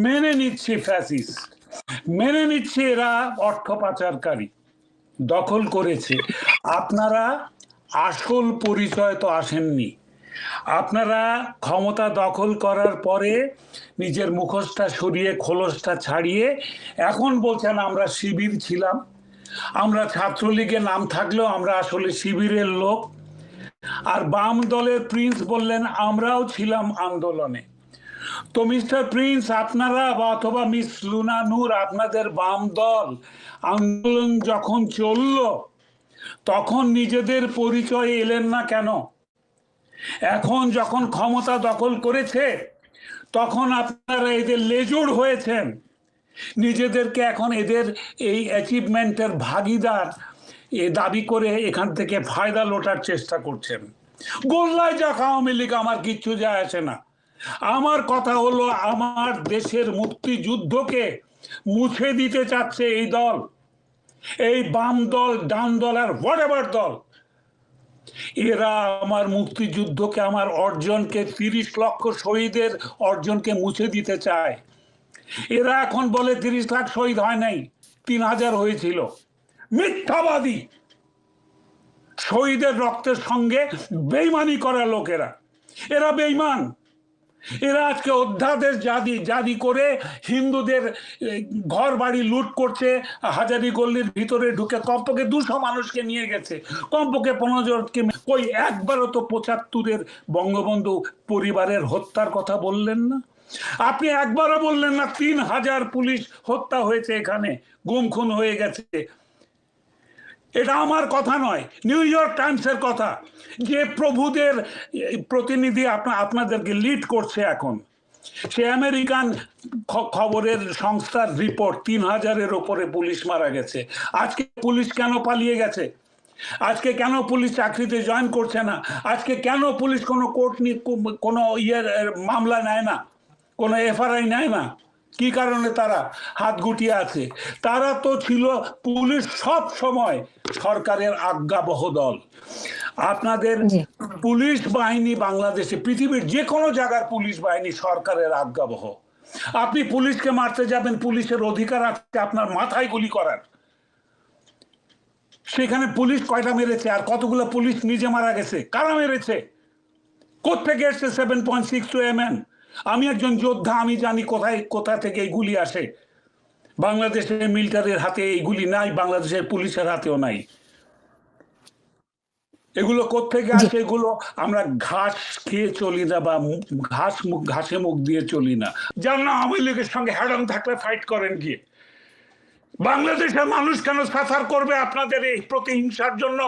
মেনে নিচ্ছে ফ্যাসিস্ট, মেনে নিচ্ছে এরা অর্থ পাচারকারী, দখল করেছে। আপনারা আসল পরিচয় তো আসেননি। আপনারা ক্ষমতা দখল করার পরে নিজের মুখোশটা সরিয়ে খোলসটা ছাড়িয়ে এখন বলছেন আমরা শিবির ছিলাম, আমরা ছাত্রলীগে নাম থাকলেও আমরা আসলে শিবিরের লোক। আর বাম দলের প্রিন্স বললেন আমরাও ছিলাম আন্দোলনে। তো মিস্টার প্রিন্স, আপনারা বা অথবা মিস লুনা নূর, আপনাদের বাম দল আন্দোলন যখন চলল তখন নিজেদের পরিচয় এলেন না কেন? এখন যখন ক্ষমতা দখল করেছে তখন আপনারা এদের লেজুড় হয়েছেন, নিজেদেরকে এখন এদের এই অ্যাচিভমেন্টের ভাগিদার এ দাবি করে এখান থেকে ফায়দা লোটার চেষ্টা করছেন। গোল্লায় যাক আওয়ামী লীগ, আমার কিচ্ছু যায় আসে না। আমার কথা হলো আমার দেশের মুক্তিযুদ্ধকে মুছে দিতে চাচ্ছে এই দল, এই বাম দল, ডান দল আর হোয়াটএভার দল। এরা আমার মুক্তিযুদ্ধকে, আমার অর্জনকে, 30 লক্ষ শহীদের অর্জনকে মুছে দিতে চায়। এরা এখন বলে 30 লাখ শহীদ হয় নাই, 3000 হয়েছিল। মিথ্যাবাদী, শহীদের রক্তের সঙ্গে বেইমানি করা লোকেরা, এরা বেইমান। এরা আজকে অধ্যাদেশ জারি করে হিন্দুদের ঘর বাড়ি লুট করছে, হাজারি গল্লির ভিতরে ঢুকে কমপক্ষে 200 মানুষকে নিয়ে গেছে, কমপক্ষে 15 জনকে। কই একবারও তো 75-এর বঙ্গবন্ধু পরিবারের হত্যার কথা বললেন না? আপনি একবারও বললেন না 3000 পুলিশ হত্যা হয়েছে, এখানে গুম খুন হয়ে গেছে। এটা আমার কথা নয়, নিউ ইয়র্ক টাইমসের কথা। যে প্রভুদের প্রতিনিধি আপনাদেরকে লিড করছে এখন, সে আমেরিকান খবরের সংস্থার রিপোর্ট, 3000-এর ওপরে পুলিশ মারা গেছে। আজকে পুলিশ কেন পালিয়ে গেছে? আজকে কেন পুলিশ চাকরিতে জয়েন করছে না? আজকে কেন পুলিশ কোনো কোর্ট কোনো মামলা নেয় না, কোনো এফআরআই নেয় না? কি কারণে তারা হাত গুটিয়ে আছে? তারা তো ছিল, পুলিশ সব সময় সরকারের আজ্ঞাবহ দল। আপনাদের পুলিশ বাহিনী বাংলাদেশে, পৃথিবীর যে কোনো জায়গার পুলিশ বাহিনী সরকারের আজ্ঞাবহ। আপনি পুলিশকে মারতে যাবেন, পুলিশের অধিকার আছে আপনার মাথায় গুলি করার। সেখানে পুলিশ কয়টা মেরেছে আর কতগুলো পুলিশ নিজে মারা গেছে? কারা মেরেছে? কোত্থেকে এসছে 7.62 mm? আমি একজন যোদ্ধা, আমি জানি কোথা থেকে এই গুলি আসে। বাংলাদেশের মিলিটারির হাতে এই গুলি নাই, বাংলাদেশের পুলিশের হাতেও নাই। এগুলো কোত্থেকে আসে? এগুলো আমরা ঘাস খেয়ে চলি না, বা ঘাসে মুখ দিয়ে চলি না। যার না আওয়ামী লীগের সঙ্গে হ্যাডম থাকলে ফাইট করেন গিয়ে। বাংলাদেশের মানুষ কেন সাফার করবে আপনাদের এই প্রতিহিংসার জন্য?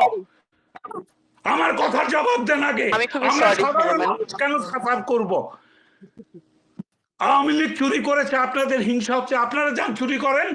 আমার কথার জবাব দেন আগে। আমরা সাধারণ মানুষ কেন সাফার করব? আওয়ামী লীগ চুরি করেছে, আপনাদের হিংসা হচ্ছে, আপনারা যান চুরি করেন।